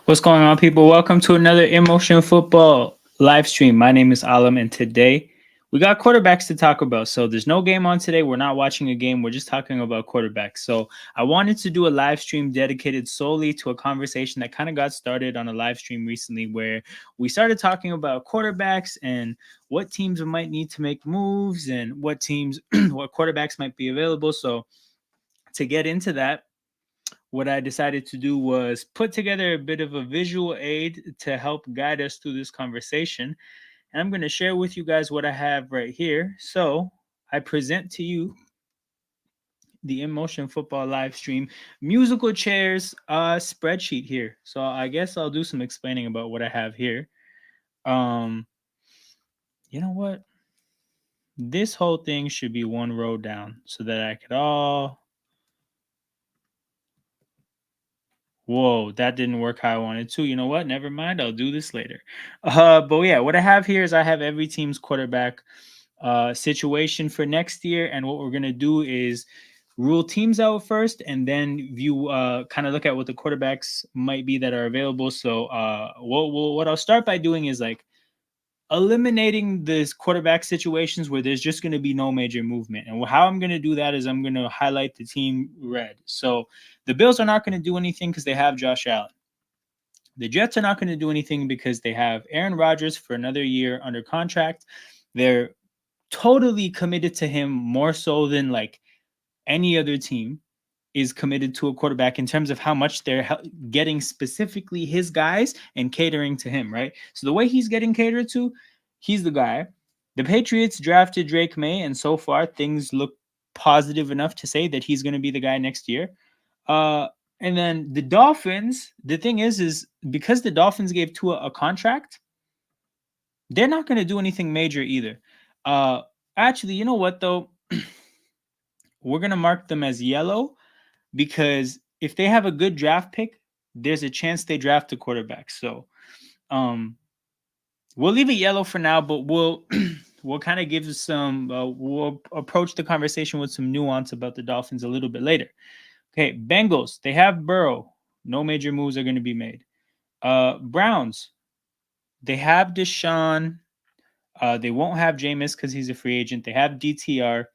What's going on, people? Welcome to another Emotion Football live stream. My name is Alam, and today we got quarterbacks to talk about. So there's no game on today. We're not watching a game. We're just talking about quarterbacks. So I wanted to do a live stream dedicated solely to a conversation that kind of got started on a live stream recently where we started talking about quarterbacks and what teams might need to make moves and what teams, what quarterbacks might be available. So to get into that, what I decided to do was put together a bit of a visual aid to help guide us through this conversation. And I'm going to share with you guys what I have right here. So I present to you the In Motion Football live stream musical chairs spreadsheet here. So I guess I'll do some explaining about what I have here. Um, you know what? This whole thing should be one row down so that I could all. Whoa, that didn't work how I wanted to. You know what? Never mind. I'll do this later. But yeah, what I have here is I have every team's quarterback situation for next year, and what we're gonna do is rule teams out first, and then view kind of look at what the quarterbacks might be that are available. So what I'll start by doing is like eliminating this quarterback situations where there's just going to be no major movement. And how I'm going to do that is I'm going to highlight the team red. So the Bills are not going to do anything because they have Josh Allen. The Jets are not going to do anything because they have Aaron Rodgers for another year under contract. They're totally committed to him more so than like any other team is committed to a quarterback in terms of how much they're getting specifically his guys and catering to him, right? So the way he's getting catered to, he's the guy. The Patriots drafted Drake May, and so far things look positive enough to say that he's going to be the guy next year. Uh, and then the Dolphins, the thing is because the Dolphins gave Tua a contract, they're not going to do anything major either. Uh, Actually, you know what though? We're going to mark them as yellow because if they have a good draft pick, there's a chance they draft a quarterback. So um, we'll leave it yellow for now, but we'll kind of give some we'll approach the conversation with some nuance about the Dolphins a little bit later. Okay, Bengals, they have Burrow. No major moves are going to be made. Browns, they have Deshaun. They won't have Jameis because he's a free agent. They have DTR.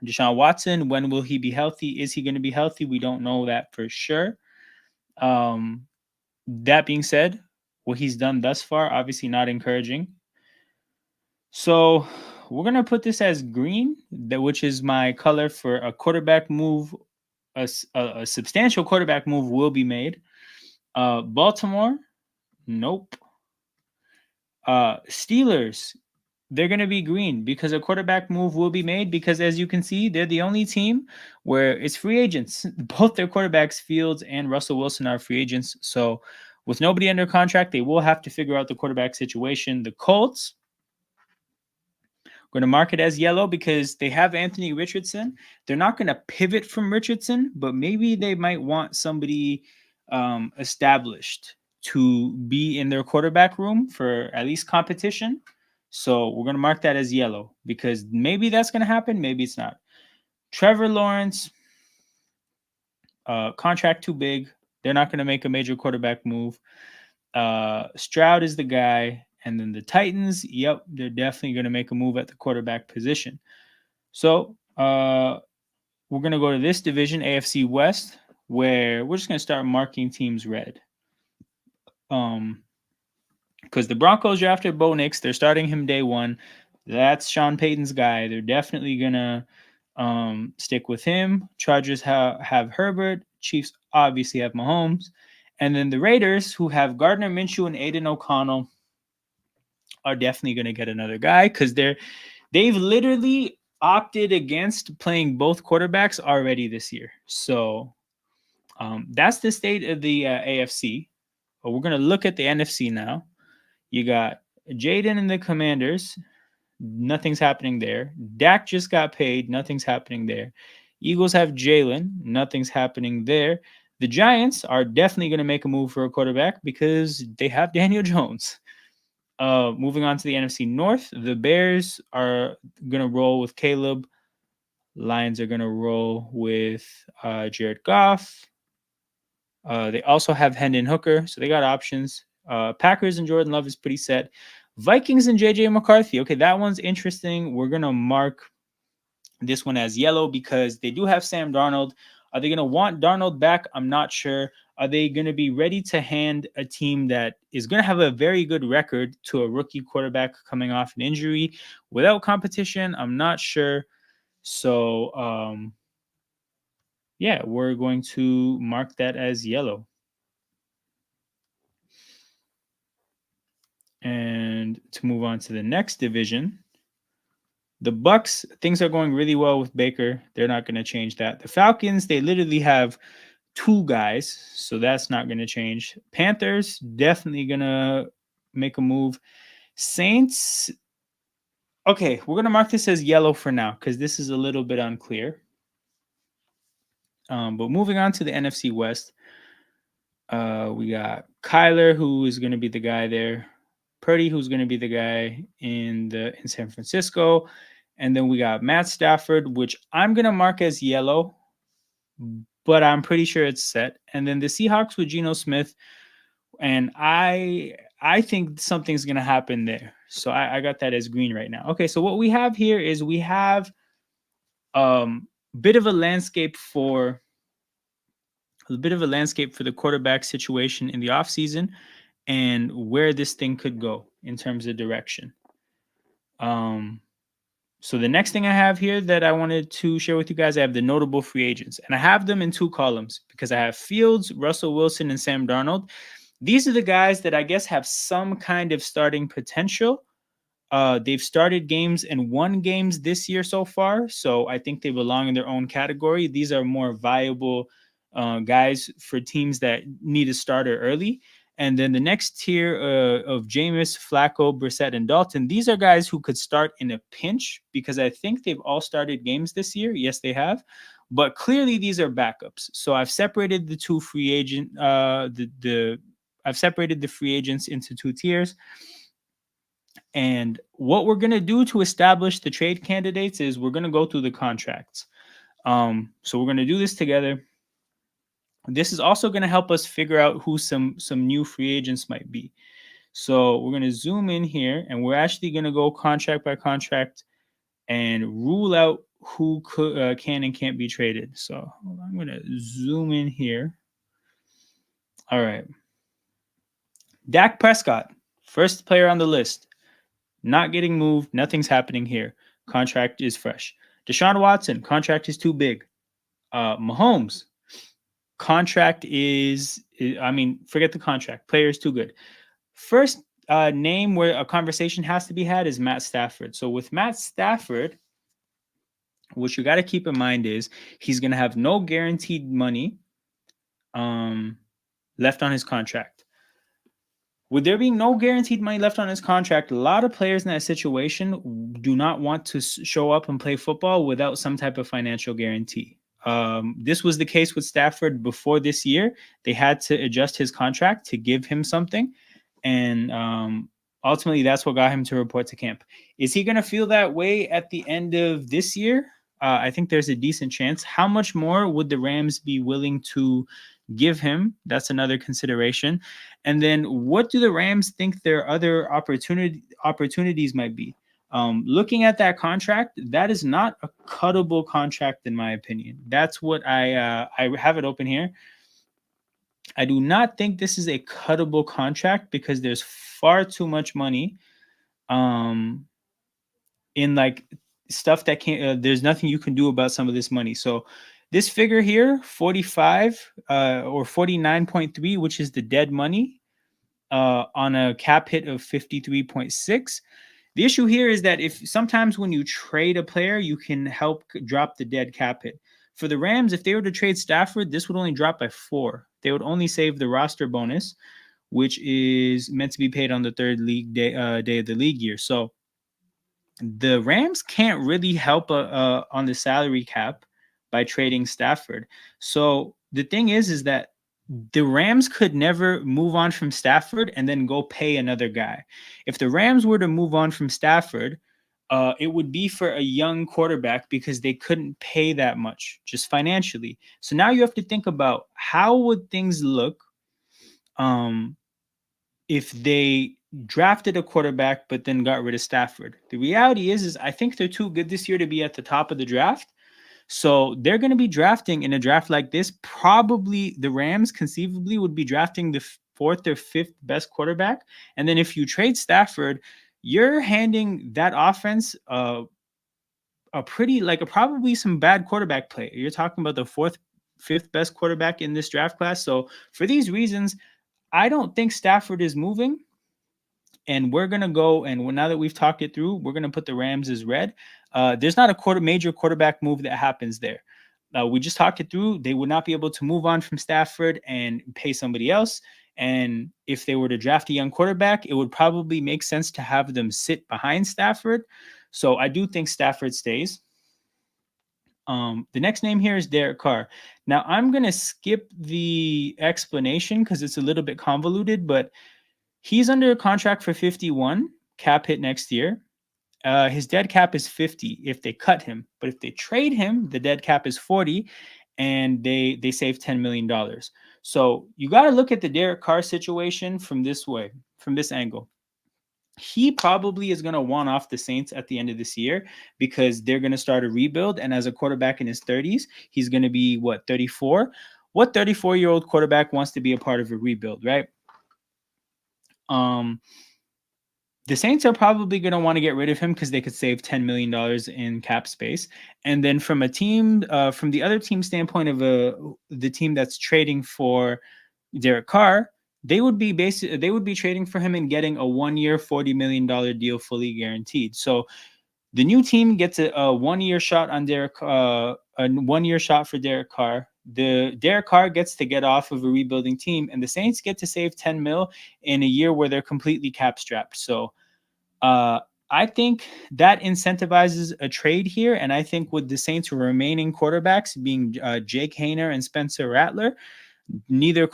Deshaun Watson, when will he be healthy? Is he going to be healthy? We don't know that for sure. Um, that being said, what he's done thus far, obviously not encouraging. So we're gonna put this as green, which is my color for a quarterback move. A substantial quarterback move will be made. Baltimore, nope. Steelers, they're going to be green because a quarterback move will be made because, as you can see, they're the only team where it's free agents. Both their quarterbacks, Fields and Russell Wilson, are free agents. So, with nobody under contract, they will have to figure out the quarterback situation. The Colts, going to mark it as yellow because they have Anthony Richardson. They're not going to pivot from Richardson, but maybe they might want somebody established to be in their quarterback room for at least competition. So we're going to mark that as yellow because maybe that's going to happen. Maybe it's not. Trevor Lawrence, contract too big. They're not going to make a major quarterback move. Stroud is the guy. And then the Titans, yep, they're definitely going to make a move at the quarterback position. So we're going to go to this division, AFC West, where we're just going to start marking teams red. Because the Broncos drafted Bo Nix. They're starting him day one. That's Sean Payton's guy. They're definitely going to stick with him. Chargers have Herbert. Chiefs obviously have Mahomes. And then the Raiders, who have Gardner Minshew and Aiden O'Connell, are definitely going to get another guy because they've literally opted against playing both quarterbacks already this year. So that's the state of the AFC. But we're going to look at the NFC now. You got Jaden and the Commanders. Nothing's happening there. Dak just got paid. Nothing's happening there. Eagles have Jalen. Nothing's happening there. The Giants are definitely going to make a move for a quarterback because they have Daniel Jones. Moving on to the NFC North, the Bears are going to roll with Caleb. Lions are going to roll with Jared Goff. They also have Hendon Hooker, so they got options. Packers and Jordan Love is pretty set. Vikings and JJ McCarthy. Okay, that one's interesting. We're gonna mark this one as yellow because they do have Sam Darnold. Are they gonna want Darnold back? I'm not sure. Are they going to be ready to hand a team that is going to have a very good record to a rookie quarterback coming off an injury without competition? I'm not sure. So, yeah, we're going to mark that as yellow. And to move on to the next division, the Bucks, things are going really well with Baker. They're not going to change that. The Falcons, they literally have two guys, so that's not going to change. Panthers, definitely going to make a move. Saints, okay, we're going to mark this as yellow for now because this is a little bit unclear. But moving on to the NFC West, we got Kyler, who is going to be the guy there. Purdy, who's going to be the guy in San Francisco. And then we got Matt Stafford, which I'm going to mark as yellow, but I'm pretty sure it's set. And then the Seahawks with Geno Smith. And I think something's going to happen there. So I got that as green right now. Okay, so what we have here is we have bit of a landscape for the quarterback situation in the offseason and where this thing could go in terms of direction. So the next thing I have here that I wanted to share with you guys, I have the notable free agents. And I have them in two columns because I have Fields, Russell Wilson, and Sam Darnold. These are the guys that I guess have some kind of starting potential. They've started games and won games this year so far, so I think they belong in their own category. These are more viable guys for teams that need a starter early. And then the next tier of Jameis, Flacco, Brissett, and Dalton, these are guys who could start in a pinch because I think they've all started games this year. Yes, they have. But clearly these are backups. So I've separated the two free agent, I've separated the free agents into two tiers. And what we're going to do to establish the trade candidates is we're going to go through the contracts. So we're going to do this together. This is also going to help us figure out who some new free agents might be. So we're going to zoom in here and we're actually going to go contract by contract and rule out who can and can't be traded. So I'm going to zoom in here. All right. Dak Prescott, first player on the list. Not getting moved. Nothing's happening here. Contract is fresh. Deshaun Watson, contract is too big. Mahomes, contract is, forget the contract. Player is too good. First name where a conversation has to be had is Matt Stafford. So with Matt Stafford, what you got to keep in mind is he's going to have no guaranteed money left on his contract. With there being no guaranteed money left on his contract, a lot of players in that situation do not want to show up and play football without some type of financial guarantee. This was the case with Stafford before this year. They had to adjust his contract to give him something. And ultimately, that's what got him to report to camp. Is he going to feel that way at the end of this year? I think there's a decent chance. How much more would the Rams be willing to give him? That's another consideration. And then what do the Rams think their other opportunities might be? Looking at that contract, that is not a cuttable contract in my opinion. That's what I have it open here. I do not think this is a cuttable contract because there's far too much money in like stuff that can't there's nothing you can do about some of this money. So this figure here, 45 or 49.3, which is the dead money on a cap hit of 53.6. The issue here is that if sometimes when you trade a player, you can help drop the dead cap hit. For the Rams, if they were to trade Stafford, this would only drop by 4. They would only save the roster bonus, which is meant to be paid on the third league day of the league year. So the Rams can't really help on the salary cap by trading Stafford. So the thing is that the Rams could never move on from Stafford and then go pay another guy. If the Rams were to move on from Stafford, it would be for a young quarterback because they couldn't pay that much just financially. So now you have to think about how would things look um, if they drafted a quarterback but then got rid of Stafford. The reality is I think they're too good this year to be at the top of the draft. So they're going to be drafting in a draft like this. Probably the Rams conceivably would be drafting the fourth or fifth best quarterback. And then if you trade Stafford, you're handing that offense a pretty like a probably some bad quarterback play. You're talking about the fourth, fifth best quarterback in this draft class. So for these reasons, I don't think Stafford is moving. And we're gonna go and now that we've talked it through, we're gonna put the Rams as red. There's not a major quarterback move that happens there. We just talked it through. They would not be able to move on from Stafford and pay somebody else. And if they were to draft a young quarterback, it would probably make sense to have them sit behind Stafford. So I do think Stafford stays. The next name here is Derek Carr. Now I'm gonna skip the explanation because it's a little bit convoluted, but he's under a contract for 51 cap hit next year. His dead cap is 50 if they cut him, but if they trade him, the dead cap is 40, and they save $10 million. So you got to look at the Derek Carr situation from this way, from this angle. He probably is going to want off the Saints at the end of this year because they're going to start a rebuild. And as a quarterback in his 30s, he's going to be what, 34? What 34-year-old quarterback wants to be a part of a rebuild, right? The Saints are probably going to want to get rid of him because they could save $10 million in cap space. And then from a team, from the other team standpoint of the team that's trading for Derek Carr, they would be trading for him and getting a 1-year, $40 million deal fully guaranteed. So the new team gets a 1-year shot on a 1-year shot for Derek Carr. The Derek Carr gets to get off of a rebuilding team, and the Saints get to save 10 mil in a year where they're completely cap strapped. So I think that incentivizes a trade here. And I think with the Saints' remaining quarterbacks being Jake Haener and Spencer Rattler, both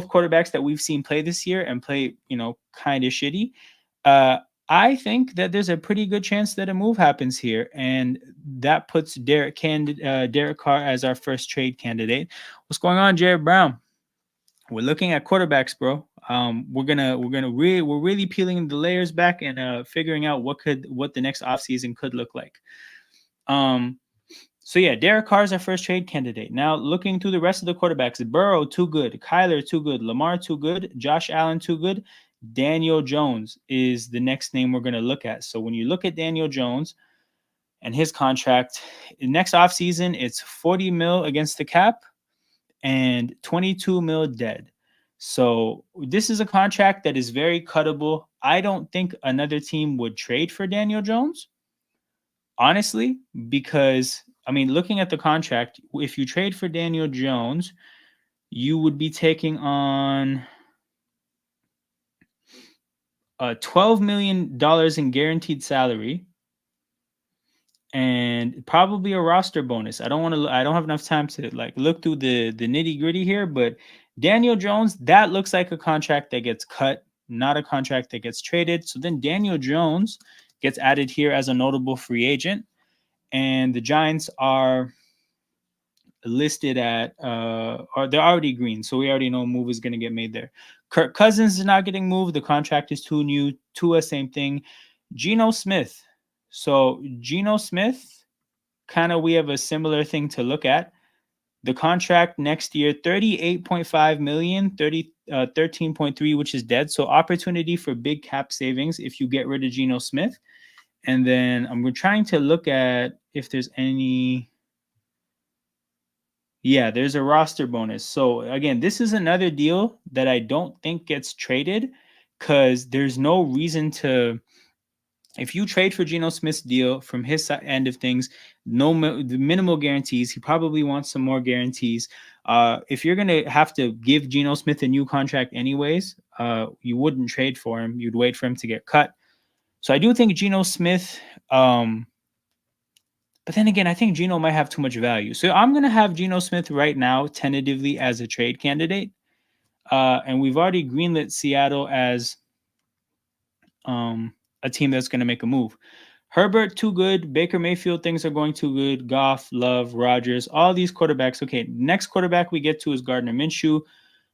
quarterbacks that we've seen play this year and play, kind of shitty. I think that there's a pretty good chance that a move happens here, and that puts Derek Carr as our first trade candidate. What's going on, Jared Brown? We're looking at quarterbacks, bro. We're really peeling the layers back and figuring out what the next offseason could look like. So yeah, Derek Carr is our first trade candidate. Now looking through the rest of the quarterbacks, Burrow too good, Kyler too good, Lamar too good, Josh Allen too good. Daniel Jones is the next name we're going to look at. So when you look at Daniel Jones and his contract, next offseason, it's 40 mil against the cap and 22 mil dead. So this is a contract that is very cuttable. I don't think another team would trade for Daniel Jones, honestly, because, looking at the contract, if you trade for Daniel Jones, you would be taking on $12 million in guaranteed salary and probably a roster bonus. I don't have enough time to look through the nitty gritty here, but Daniel Jones, that looks like a contract that gets cut, not a contract that gets traded. So then Daniel Jones gets added here as a notable free agent, and the Giants are listed at or they're already green, so we already know a move is going to get made there. Kirk Cousins is not getting moved. The contract is too new. Tua, same thing. Geno Smith. So Geno Smith, kind of we have a similar thing to look at. The contract next year, 38.5 million, 13.3, which is dead. So opportunity for big cap savings if you get rid of Geno Smith. And then we're trying to look at if there's any. Yeah, there's a roster bonus. So again, this is another deal that I don't think gets traded because there's no reason to. If you trade for Geno Smith's deal from his end of things, the minimal guarantees. He probably wants some more guarantees. If you're gonna have to give Geno Smith a new contract anyways, you wouldn't trade for him. You'd wait for him to get cut. So I do think Geno Smith. But then again, I think Geno might have too much value. So I'm going to have Geno Smith right now tentatively as a trade candidate. And we've already greenlit Seattle as a team that's going to make a move. Herbert, too good. Baker Mayfield, things are going too good. Goff, Love, Rodgers, all these quarterbacks. Okay, next quarterback we get to is Gardner Minshew.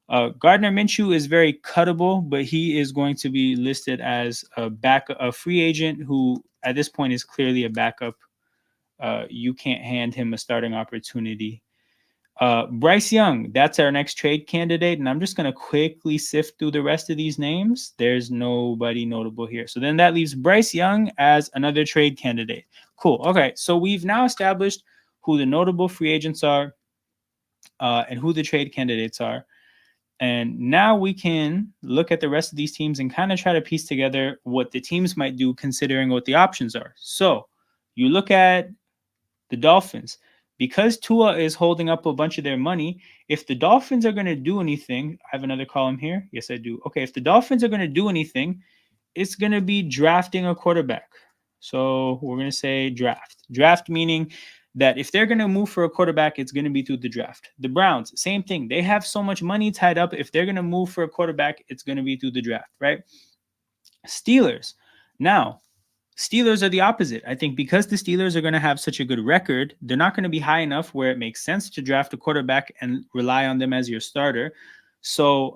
Gardner Minshew is very cuttable, but he is going to be listed as a free agent who at this point is clearly a backup. You can't hand him a starting opportunity. Bryce Young, that's our next trade candidate. And I'm just going to quickly sift through the rest of these names. There's nobody notable here. So then that leaves Bryce Young as another trade candidate. Cool. Okay. So we've now established who the notable free agents are and who the trade candidates are. And now we can look at the rest of these teams and kind of try to piece together what the teams might do considering what the options are. So you look at the Dolphins. Because Tua is holding up a bunch of their money, if the Dolphins are going to do anything, I have another column here. Yes, I do. Okay, if the Dolphins are going to do anything, it's going to be drafting a quarterback. So we're going to say draft. Draft meaning that if they're going to move for a quarterback, it's going to be through the draft. The Browns, same thing. They have so much money tied up. If they're going to move for a quarterback, it's going to be through the draft, right? Steelers. Now, Steelers are the opposite. I think because the Steelers are going to have such a good record, they're not going to be high enough where it makes sense to draft a quarterback and rely on them as your starter. So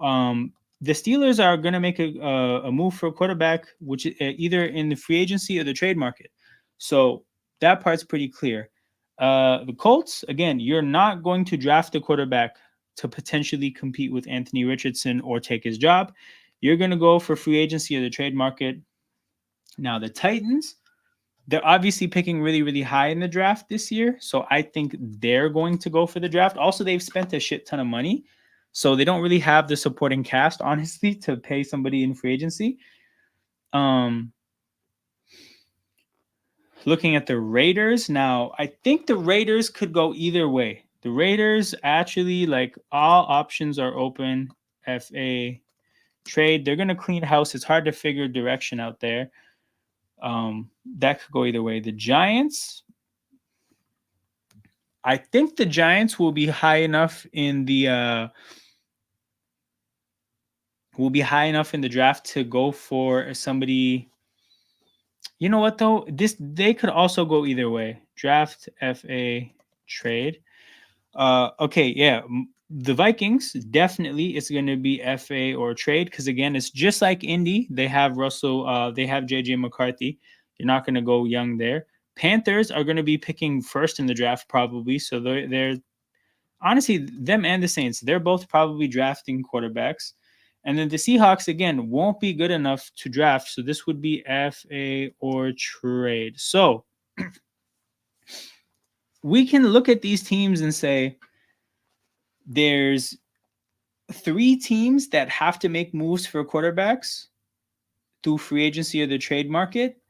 the Steelers are going to make a move for a quarterback, which either in the free agency or the trade market. So that part's pretty clear. The Colts, again, you're not going to draft a quarterback to potentially compete with Anthony Richardson or take his job. You're going to go for free agency or the trade market. Now, the Titans, they're obviously picking really, really high in the draft this year. So I think they're going to go for the draft. Also, they've spent a shit ton of money. So they don't really have the supporting cast, honestly, to pay somebody in free agency. Looking at the Raiders, now, I think the Raiders could go either way. The Raiders actually, like, all options are open. FA trade. They're going to clean house. It's hard to figure direction out there. That could go either way. The Giants, I think the Giants will be high enough in the draft to go for somebody. You know what though? They could also go either way. Draft, FA, trade. Okay, yeah. The Vikings, definitely it's going to be FA or trade because again, it's just like Indy. They have Russell, they have JJ McCarthy. You're not going to go young there. Panthers are going to be picking first in the draft probably. So they're honestly, them and the Saints, they're both probably drafting quarterbacks. And then the Seahawks, again, won't be good enough to draft. So this would be FA or trade. So we can look at these teams and say there's 3 teams that have to make moves for quarterbacks through free agency or the trade market.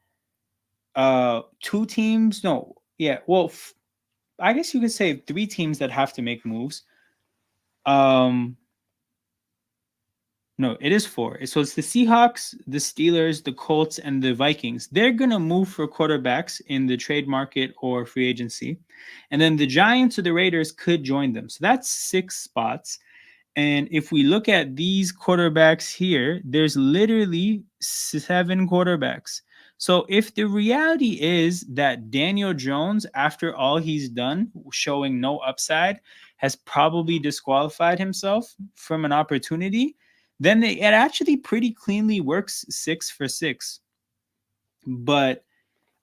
2 teams, no, yeah, well, I guess you could say 3 teams that have to make moves. No, it is 4. So it's the Seahawks, the Steelers, the Colts, and the Vikings. They're going to move for quarterbacks in the trade market or free agency. And then the Giants or the Raiders could join them. So that's 6 spots. And if we look at these quarterbacks here, there's literally 7 quarterbacks. So if the reality is that Daniel Jones, after all he's done, showing no upside, has probably disqualified himself from an opportunity, then it actually pretty cleanly works 6 for 6. But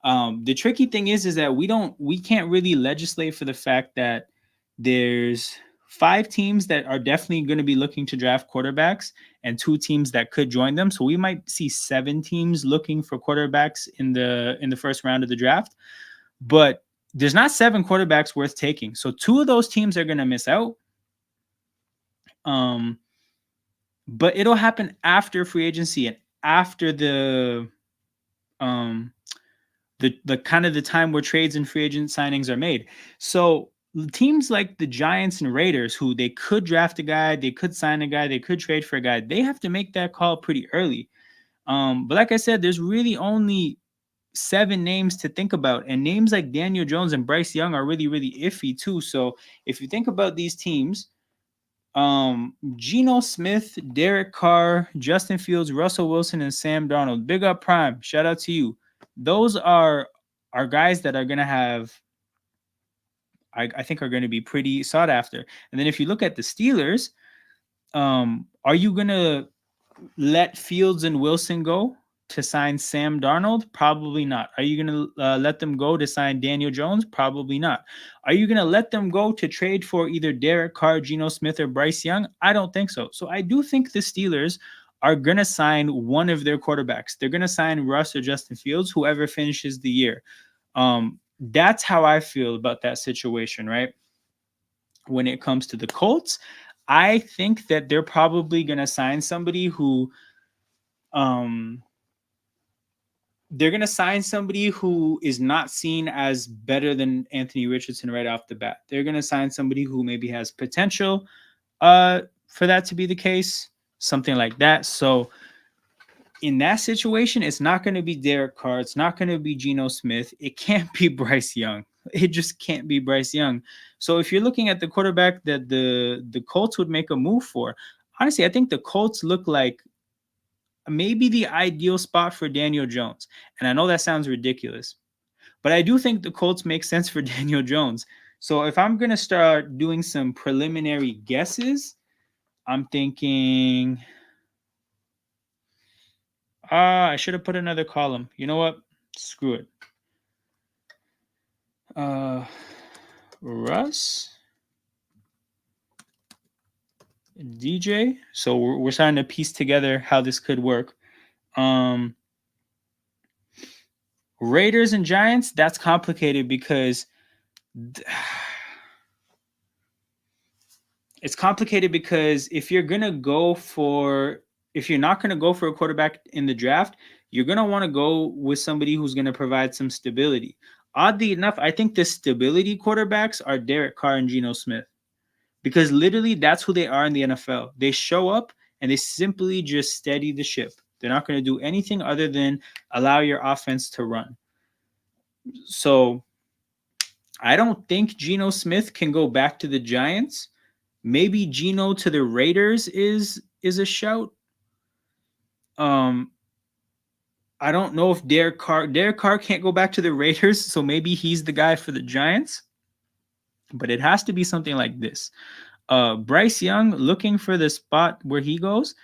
the tricky thing is that we can't really legislate for the fact that there's 5 teams that are definitely going to be looking to draft quarterbacks and 2 teams that could join them. So we might see 7 teams looking for quarterbacks in the first round of the draft. But there's not 7 quarterbacks worth taking. So 2 of those teams are going to miss out. But it'll happen after free agency and after the kind of the time where trades and free agent signings are made. So teams like the Giants and Raiders, who they could draft a guy, they could sign a guy, they could trade for a guy, they have to make that call pretty early. But like I said, there's really only 7 names to think about, and names like Daniel Jones and Bryce Young are really, really iffy too. So if you think about these teams, Geno Smith, Derek Carr, Justin Fields, Russell Wilson, and Sam Darnold. Big up Prime. Shout out to you. Those are are guys that are going to have, I think, are going to be pretty sought after. And then if you look at the Steelers, are you going to let Fields and Wilson go to sign Sam Darnold? Probably not. Are you going to let them go to sign Daniel Jones? Probably not. Are you going to let them go to trade for either Derek Carr, Geno Smith, or Bryce Young? I don't think so. So I do think the Steelers are going to sign one of their quarterbacks. They're going to sign Russ or Justin Fields, whoever finishes the year. That's how I feel about that situation, right? When it comes to the Colts, I think that they're probably going to sign somebody who they're going to sign somebody who is not seen as better than Anthony Richardson right off the bat. They're going to sign somebody who maybe has potential for that to be the case, something like that. So in that situation, it's not going to be Derek Carr. It's not going to be Geno Smith. It can't be Bryce Young. It just can't be Bryce Young. So if you're looking at the quarterback that the Colts would make a move for, honestly, I think the Colts look like maybe the ideal spot for Daniel Jones. And I know that sounds ridiculous, but I do think the Colts make sense for Daniel Jones. So if I'm going to start doing some preliminary guesses, I'm thinking I should have put another column. You know what? Screw it. Russ, DJ. So we're starting to piece together how this could work. Raiders and Giants, that's complicated because it's complicated because if you're not going to go for a quarterback in the draft, you're going to want to go with somebody who's going to provide some stability. Oddly enough, I think the stability quarterbacks are Derek Carr and Geno Smith, because literally that's who they are in the NFL. They show up and they simply just steady the ship. They're not going to do anything other than allow your offense to run. So I don't think Geno Smith can go back to the Giants. Maybe Geno to the Raiders is a shout. I don't know if Derek Carr can't go back to the Raiders, so maybe he's the guy for the Giants. But it has to be something like this. Bryce Young looking for the spot where he goes.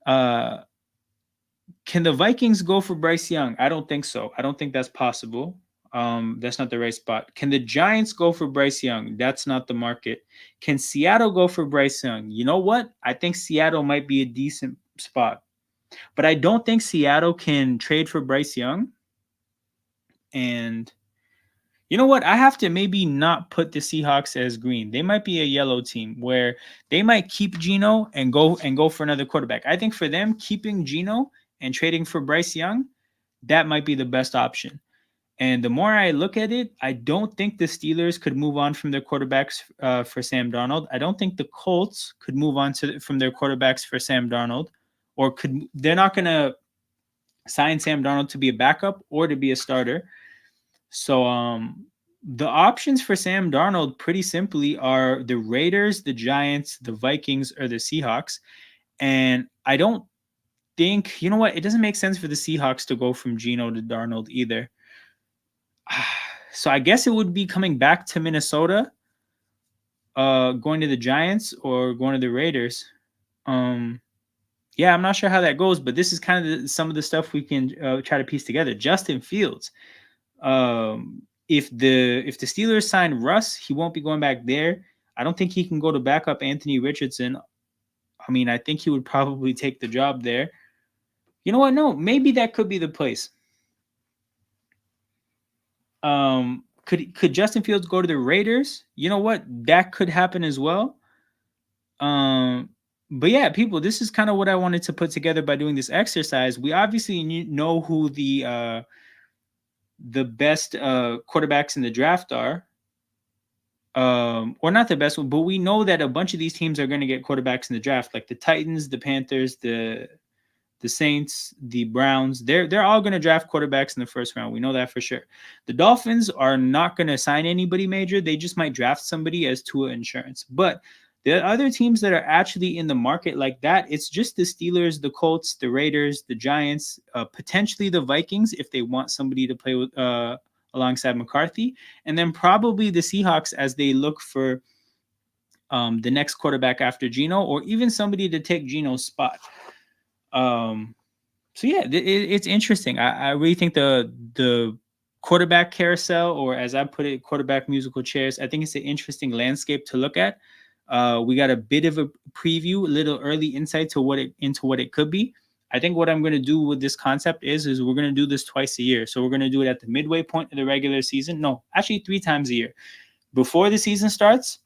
Can the Vikings go for Bryce Young? I don't think so. I don't think that's possible. That's not the right spot. Can the Giants go for Bryce Young? That's not the market. Can Seattle go for Bryce Young? You know what? I think Seattle might be a decent spot. But I don't think Seattle can trade for Bryce Young. And you know what? I have to maybe not put the Seahawks as green. They might be a yellow team where they might keep Geno and go for another quarterback. I think for them, keeping Geno and trading for Bryce Young, that might be the best option. And the more I look at it, I don't think the Steelers could move on from their quarterbacks for Sam Darnold. I don't think the Colts could move on from their quarterbacks for Sam Darnold, or they're not going to sign Sam Darnold to be a backup or to be a starter. So the options for Sam Darnold pretty simply are the Raiders, the Giants, the Vikings, or the Seahawks. And I don't think, you know what, it doesn't make sense for the Seahawks to go from Geno to Darnold either. So I guess it would be coming back to Minnesota, going to the Giants, or going to the Raiders. Yeah, I'm not sure how that goes, but this is kind of some of the stuff we can try to piece together. Justin Fields. If the Steelers sign Russ, he won't be going back there. I don't think he can go to backup Anthony Richardson. I mean, I think he would probably take the job there. You know what? No, maybe that could be the place. Could Justin Fields go to the Raiders? You know what? That could happen as well. But yeah, people, this is kind of what I wanted to put together by doing this exercise. We obviously know who the best quarterbacks in the draft are. Or not the best one, but we know that a bunch of these teams are going to get quarterbacks in the draft, like the Titans, the Panthers, the Saints, the Browns. They're all going to draft quarterbacks in the first round. We know that for sure. The Dolphins are not going to sign anybody major. They just might draft somebody as Tua insurance. But the other teams that are actually in the market like that, it's just the Steelers, the Colts, the Raiders, the Giants, potentially the Vikings if they want somebody to play with alongside McCarthy, and then probably the Seahawks as they look for the next quarterback after Geno, or even somebody to take Geno's spot. Um, so yeah, it's interesting. I really think the quarterback carousel, or as I put it, quarterback musical chairs. I think it's an interesting landscape to look at. We got a bit of a preview, a little early insight to what it could be. I think what I'm going to do with this concept is we're going to do this twice a year. So we're going to do it at the midway point of the regular season. No, actually 3 times a year. Before the season starts,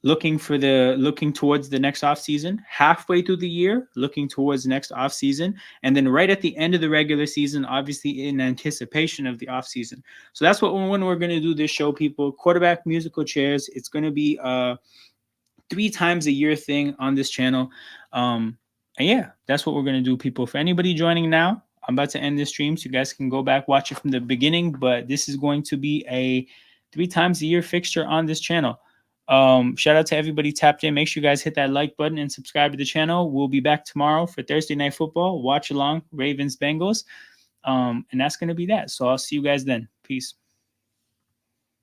looking towards the next off season, halfway through the year looking towards next off season, and then right at the end of the regular season, obviously in anticipation of the off season. So that's when we're going to do this show, people. Quarterback musical chairs. It's going to be 3 times a year thing on this channel. And yeah, that's what we're going to do, people. For anybody joining now, I'm about to end this stream so you guys can go back, watch it from the beginning, but this is going to be a 3 times a year fixture on this channel. Shout out to everybody tapped in. Make sure you guys hit that like button and subscribe to the channel. We'll be back tomorrow for Thursday Night Football. Watch along, Ravens Bengals. And that's going to be that. So I'll see you guys then. Peace.